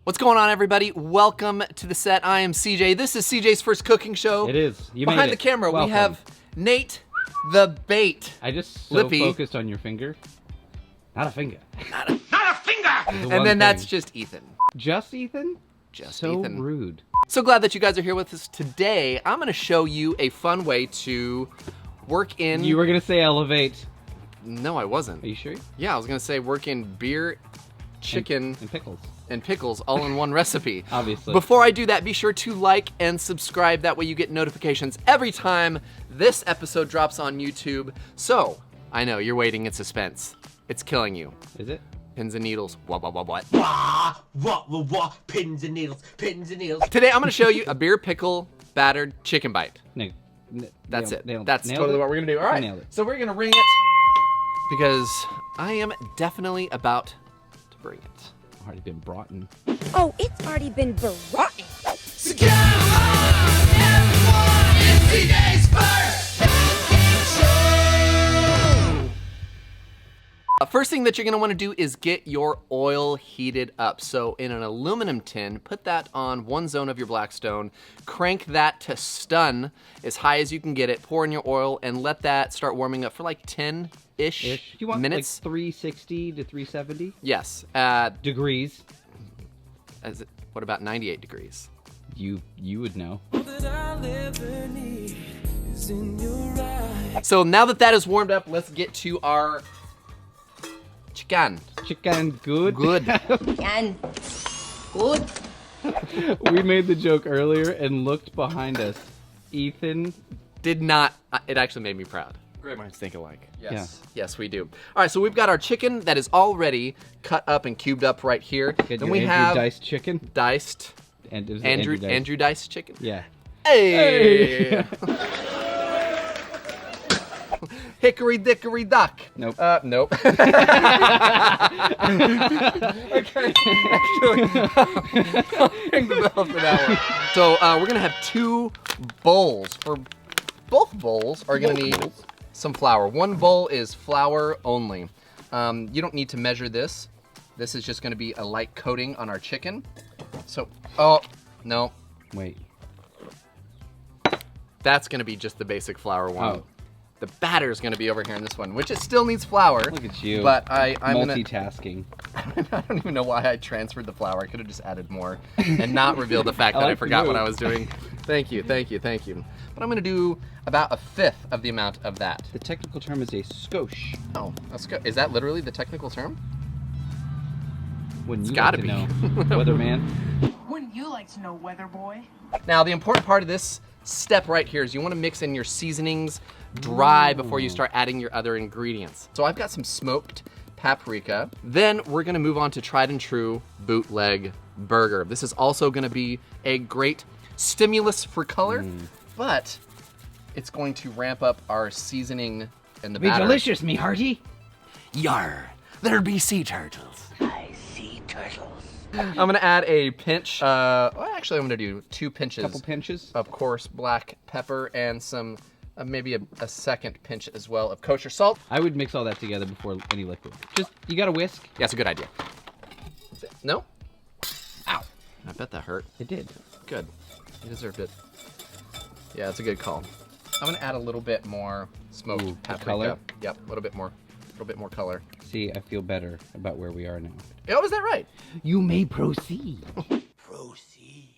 What's going on, everybody? Welcome to the set. I am CJ. This is CJ's first cooking show. It is. You Behind made the it. camera, Welcome. we have Nate the Bait. I just Lippy. focused on your finger. Not a finger. Not a finger! And then that's just Ethan. Just Ethan? Just so Ethan. rude. So glad that you guys are here with us today. I'm going to show you a fun way to work in... You were going to say elevate. No, I wasn't. Are you sure? Yeah, I was going to say work in beer, chicken, and pickles. And pickles all in one recipe. Obviously. Before I do that, be sure to like and subscribe. That way you get notifications every time this episode drops on YouTube. So, I know, you're waiting in suspense. It's killing you. Is it? Pins and needles. What? What? Pins and needles, pins and needles. Today, I'm gonna show you a beer pickle battered chicken bite. That's it. That's nailed totally it. what we're gonna do. All right. Nailed it. So we're gonna ring it because I am definitely about to bring it. Already been brought in. Oh, it's already been brought. So come on, everyone, it's today's first show. First thing that you're gonna wanna do is get your oil heated up. So in an aluminum tin, put that on one zone of your Blackstone, crank that to as high as you can get it, pour in your oil, and let that start warming up for like 10-ish You want minutes. like 360 to 370? Yes. Degrees. What about 98 degrees? You would know. So now that that is warmed up, let's get to our chicken. Chicken good? Good. And good. We made the joke earlier and looked behind us. Ethan. Did not, it actually made me proud. Great minds think alike. Yes. Yes, we do. All right, so we've got our chicken that is already cut up and cubed up right here. Good, Then your we Andrew have diced chicken. diced And it was Andrew diced chicken. Yeah. Hey! Hickory dickory dock. Nope. Nope. Okay. Actually, I'll ring the bell for that one. So we're gonna have 2 bowls. For both bowls are gonna need some flour. One bowl is flour only. You don't need to measure this. This is just gonna be a light coating on our chicken. So, oh, no. Wait. That's gonna be just the basic flour one. Oh. The batter is gonna be over here in this one, which it still needs flour. Look at you. But I'm multitasking. I don't even know why I transferred the flour. I could have just added more and not revealed the fact that I like forgot the what I move. was doing. Thank you. But I'm gonna do about 1/5 of the amount of that. The technical term is a skosh. Oh, that's good. Is that literally the technical term? Wouldn't It's you gotta like be. to know, weatherman? Wouldn't you like to know, weather boy? Now, the important part of this step right here is you wanna mix in your seasonings dry before you start adding your other ingredients. So I've got some smoked paprika. Then we're gonna move on to tried and true bootleg burger. This is also gonna be a great stimulus for color, but it's going to ramp up our seasoning and the Be batter. delicious, me hearty. Yar, there be sea turtles. I see turtles. I'm gonna add a pinch, well, actually I'm gonna do 2 pinches. Couple pinches. Of course, black pepper and some, maybe a second pinch as well of kosher salt. I would mix all that together before any liquid. Just, you got to whisk. Yeah, that's a good idea. No? Ow. I bet that hurt. It did. Good. You deserved it. Yeah, it's a good call. I'm gonna add a little bit more smoked Ooh, the paprika. color? Yep, a little bit more color. See, I feel better about where we are now. Oh, is that right? You may proceed. Proceed.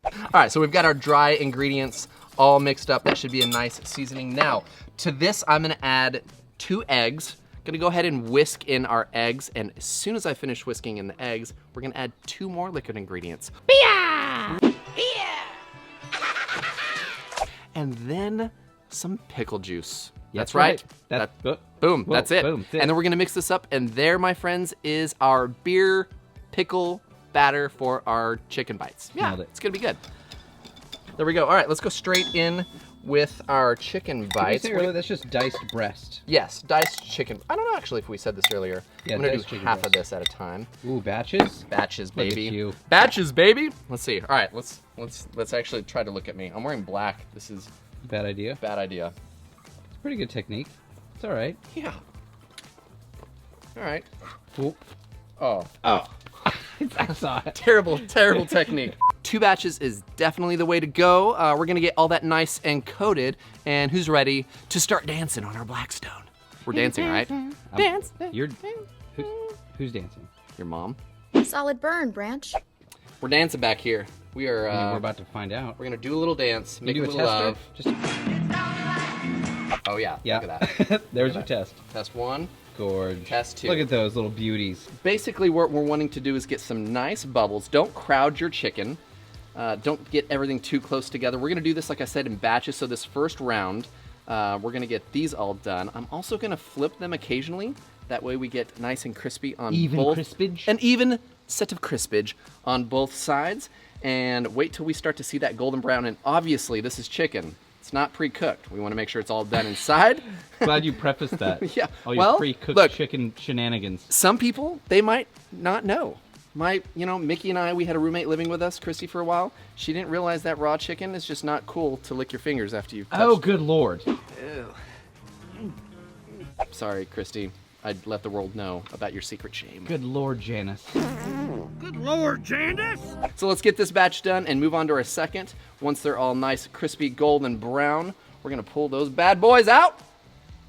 All right, so we've got our dry ingredients all mixed up. That should be a nice seasoning. Now, to this, I'm gonna add 2 eggs. Gonna go ahead and whisk in our eggs, and as soon as I finish whisking in the eggs, we're gonna add 2 more liquid ingredients. And then some pickle juice. That's right. Boom, Whoa, that's it. boom, And then we're gonna mix this up, and there, my friends, is our beer pickle batter for our chicken bites. Yeah, Nailed it. it's gonna be good. There we go. All right, let's go straight in with our chicken Did we bites. say earlier that's just diced breast? Yes, diced chicken. I don't know actually if we said this earlier. Yeah, I'm gonna do diced chicken half of breast. this at a time. Ooh, batches? Batches, Look at baby. you. Batches, baby. Let's see. All right, let's actually try to look at me. I'm wearing black. This is Bad idea. a bad idea. It's a pretty good technique. It's all right. Yeah. All right. Ooh. Oh. Oh. I saw it. Terrible, terrible technique. 2 batches is definitely the way to go. We're gonna get all that nice and coated. And who's ready to start dancing on our Blackstone? We're dancing, right? Dance. Who's dancing? Your mom. Solid burn, Branch. We're dancing back here. We are. We're about to find out. We're gonna do a little dance, make You a do a little tester? love. Just Oh yeah. yeah. Look at that. There's Look your at test. Test 1. Gorge. Test 2. Look at those little beauties. Basically, what we're wanting to do is get some nice bubbles. Don't crowd your chicken. Don't get everything too close together. We're gonna do this, like I said, in batches. So this first round, we're gonna get these all done. I'm also gonna flip them occasionally. That way we get nice and crispy on both. Crispage? An even set of crispage on both sides. And wait till we start to see that golden brown. And obviously, this is chicken. It's not pre-cooked. We want to make sure it's all done inside. Glad you prefaced that. Yeah. All your Well, pre-cooked look. chicken shenanigans. Some people, they might not know. Mickey and I, we had a roommate living with us, Christy, for a while. She didn't realize that raw chicken is just not cool to lick your fingers after you've touched. Oh, good lord. Sorry, Christy. I'd let the world know about your secret shame. Good lord, Janice. So let's get this batch done and move on to our second. Once they're all nice, crispy, golden brown, we're gonna pull those bad boys out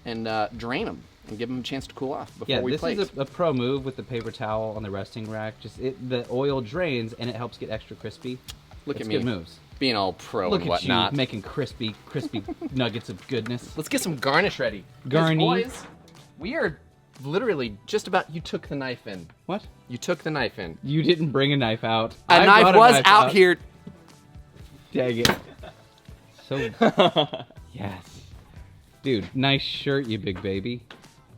and drain them and give them a chance to cool off before Yeah, we this plate. is a pro move with the paper towel on the resting rack. Just the oil drains and it helps get extra crispy. Look It's at me. Good moves. Being all pro Look and at whatnot. you making crispy nuggets of goodness. Let's get some garnish ready. 'Cause, Garni. boys, we are literally just about, you took the knife in. What? You took the knife in. You didn't bring a knife out. A I knife brought was knife out here. Dang it. So, yes. Dude, nice shirt, you big baby.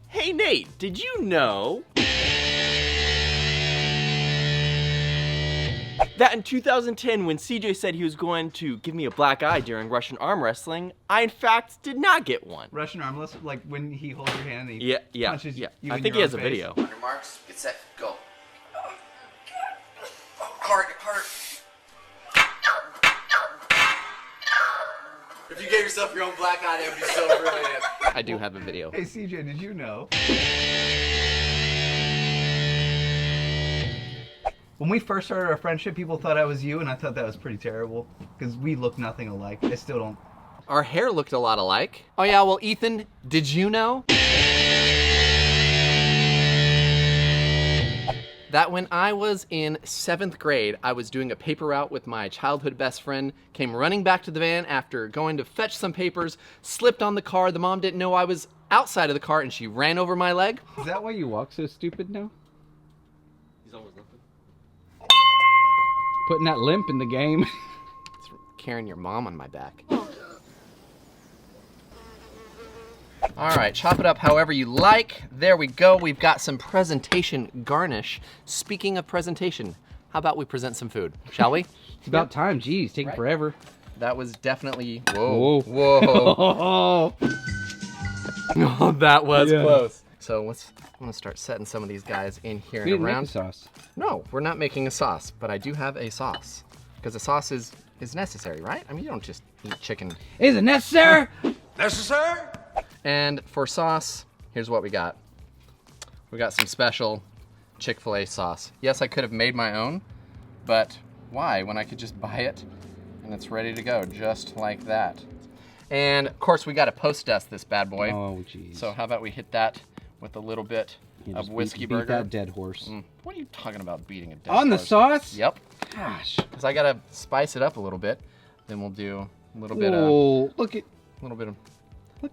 Hey Nate, did you know that in 2010 when CJ said he was going to give me a black eye during Russian arm wrestling, I in fact did not get one. Russian arm wrestling, like when he holds your hand and he Yeah. punches you I in think your he has a own face. video. On your marks, get set, go. Hard. If you gave yourself your own black eye, that would be so brilliant. I do have a video. Hey CJ, did you know? When we first started our friendship, people thought I was you, and I thought that was pretty terrible because we look nothing alike. I still don't. Our hair looked a lot alike. Oh yeah, well Ethan, did you know that when I was in 7th grade, I was doing a paper route with my childhood best friend, came running back to the van after going to fetch some papers, slipped on the car, the mom didn't know I was outside of the car and she ran over my leg. Is that why you walk so stupid now? He's always limping. Putting that limp in the game. It's from carrying your mom on my back. All right, chop it up however you like. There we go. We've got some presentation garnish. Speaking of presentation, how about we present some food, shall we? It's about time. Jeez, taking Right. forever. That was definitely, Whoa. whoa. Oh, that was Yeah. close. So I'm gonna start setting some of these guys in here We and didn't make around. the sauce. No, we're not making a sauce, but I do have a sauce. Because a sauce is necessary, right? I mean, you don't just eat chicken. Is it necessary? Necessary? And for sauce, here's what we got. We got some special Chick-fil-A sauce. Yes, I could have made my own, but why when I could just buy it and it's ready to go, just like that. And of course, we got to post dust this bad boy. Oh, jeez. So how about we hit that with a little bit You of just whiskey beat burger? that dead horse. What are you talking about beating a dead On the horse? sauce? Yep. Gosh. Because I gotta spice it up a little bit. Then we'll do a little bit of Whoa, look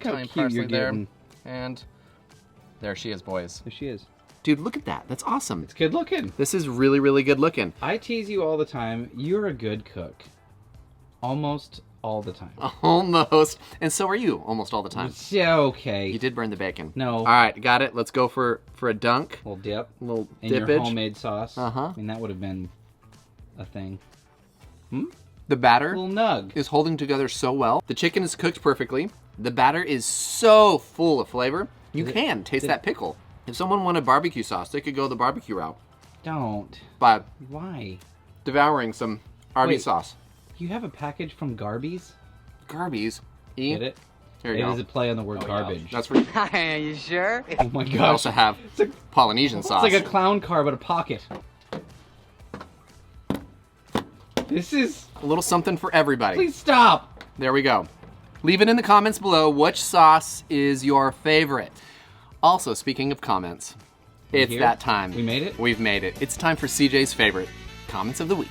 how thyme cute you're parsley there. getting. And there she is, boys. There she is. Dude, look at that. That's awesome. It's good looking. This is really, really good looking. I tease you all the time. You're a good cook. Almost all the time. Almost. And so are you almost all the time. Yeah, okay. You did burn the bacon. No. All right, got it. Let's go for a dunk. Little dip. A little And your dippage. homemade sauce. Uh-huh. I mean, that would have been a thing. The batter Little nug. is holding together so well. The chicken is cooked perfectly. The batter is so full of flavor. You can taste that pickle. If someone wanted barbecue sauce, they could go the barbecue route Don't. by Why? devouring some Arby's Wait. sauce. You have a package from Garby's? Garby's. E. Get it? Here It you is go. a play on the word garbage. That's where Are you sure? Oh my I gosh. also have Polynesian sauce. It's like a clown car, but a pocket. This is... A little something for everybody. Please stop. There we go. Leave it in the comments below which sauce is your favorite. Also, speaking of comments, it's here? that time. We made it? We've made it. It's time for CJ's favorite comments of the week.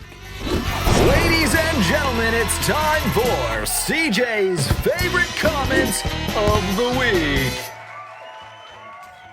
Ladies and gentlemen, it's time for CJ's favorite comments of the week.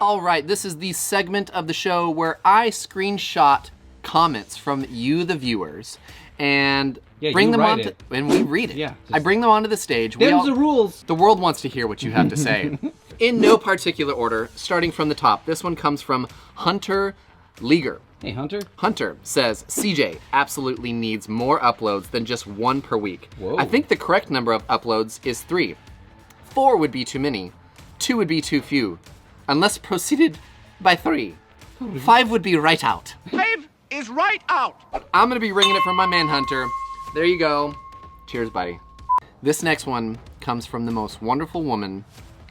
All right, this is the segment of the show where I screenshot comments from you, the viewers, and bring you them write on it. and we read it. Yeah, I bring them onto the stage. Them's the rules. The world wants to hear what you have to say. In no particular order, starting from the top, this one comes from Hunter Leaguer. Hey, Hunter. Hunter says, CJ absolutely needs more uploads than just one per week. Whoa. I think the correct number of uploads is 3. 4 would be too many. 2 would be too few. Unless proceeded by 3. 5 would be right out. 5 is right out. I'm gonna be ringing it from my man Hunter. There you go. Cheers, buddy. This next one comes from the most wonderful woman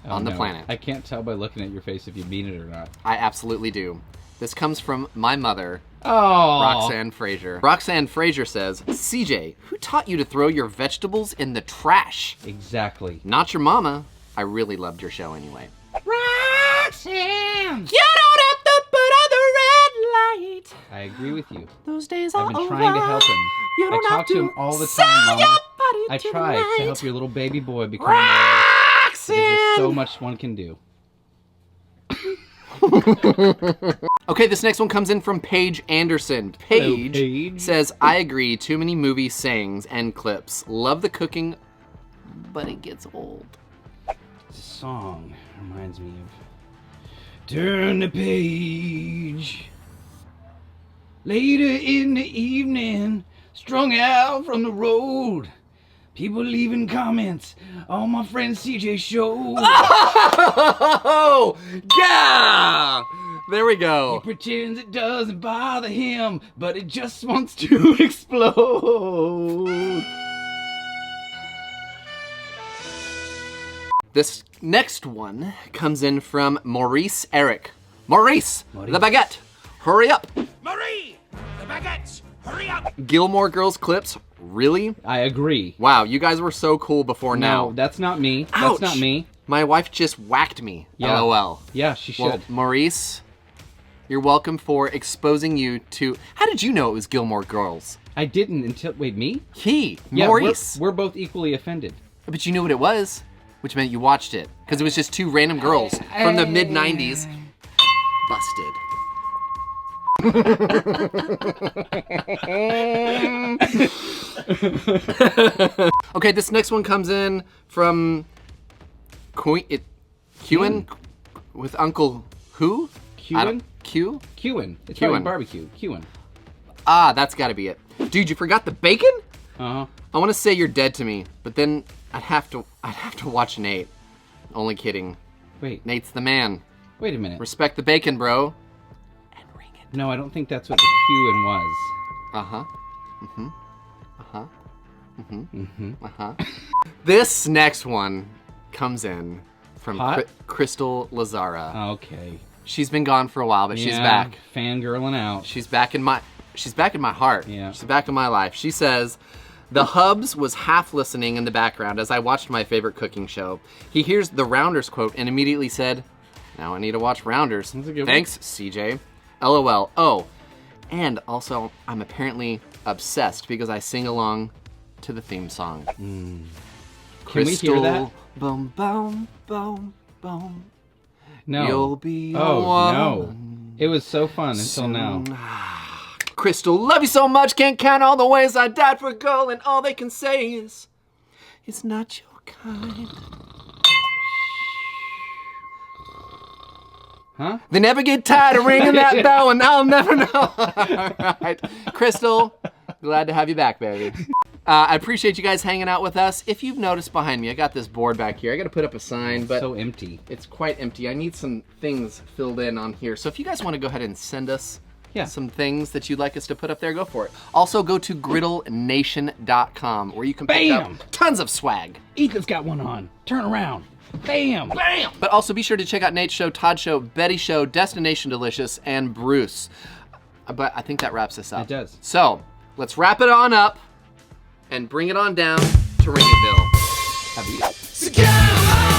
on the planet. I can't tell by looking at your face if you mean it or not. I absolutely do. This comes from my mother, Oh. Roxanne Frazier. Roxanne Frazier says, CJ, who taught you to throw your vegetables in the trash? Exactly. Not your mama. I really loved your show anyway. Roxanne! You don't have to put on the red light. I agree with you. Those days I've are been over. trying to help him. You don't I have talk to him all the sell time, your Mama. body I to try the to night. help your little baby boy become a man. Roxanne! There's so much one can do. Okay, this next one comes in from Paige Anderson. Paige, Paige. says, I agree, too many movie sayings and clips. Love the cooking, but it gets old. This song reminds me of Turn the page. Later in the evening, strung out from the road. People leaving comments on my friend CJ's show. Oh, yeah! There we He go. pretends it doesn't bother him, but it just wants to explode. This next one comes in from Maurice Eric. Maurice, the baguette, hurry up. Marie, the baguettes, hurry up. Gilmore Girls clips, really? I agree. Wow, you guys were so cool before No, now. that's not me. Ouch. That's not me. My wife just whacked me. Yeah. LOL. Yeah, she should. Well, Maurice, you're welcome for exposing you to... How did you know it was Gilmore Girls? I didn't until... Wait, me? He, Yeah, Maurice. We're both equally offended. But you knew what it was, which meant you watched it. Because it was just 2 random girls from the mid-90s. Busted. Okay, this next one comes in from Quen with Uncle Who? I don't- Q? Quen. It's Quen. probably barbecue. Quen. Ah, that's gotta be it. Dude, you forgot the bacon? Uh-huh. I want to say you're dead to me, but then I'd have to watch Nate. Only kidding. Wait. Nate's the man. Wait a minute. Respect the bacon, bro. And ring it. No, I don't think that's what the Quen was. Uh-huh. Mm-hmm. Uh-huh. Mm-hmm. Mm-hmm. Uh-huh. This next one comes in from Hot? Crystal Lazara. Okay. She's been gone for a while, but she's back. Fangirling out. She's back in my heart. Yeah. She's back in my life. She says, the Hubs was half listening in the background as I watched my favorite cooking show. He hears the Rounders quote and immediately said, now I need to watch Rounders. That's a good one. Thanks, CJ. LOL. Oh, and also I'm apparently obsessed because I sing along to the theme song. Can we hear that? Boom, boom, boom, boom. No. You'll be the Oh, one. no. It was so fun until now. Crystal, love you so much, can't count all the ways I died for a girl, and all they can say is, it's not your kind. Huh? They never get tired of ringing that bell, and I'll never know. All right, Crystal, glad to have you back, baby. I appreciate you guys hanging out with us. If you've noticed behind me, I got this board back here. I got to put up a sign, but So empty. it's quite empty. I need some things filled in on here. So if you guys want to go ahead and send us some things that you'd like us to put up there, go for it. Also, go to griddlenation.com where you can pick up Bam! tons of swag. Ethan's got one on. Turn around. Bam! Bam! But also be sure to check out Nate's show, Todd's show, Betty's show, Destination Delicious, and Bruce. But I think that wraps us up. It does. So let's wrap it on up and bring it on down to Raineyville. Have you?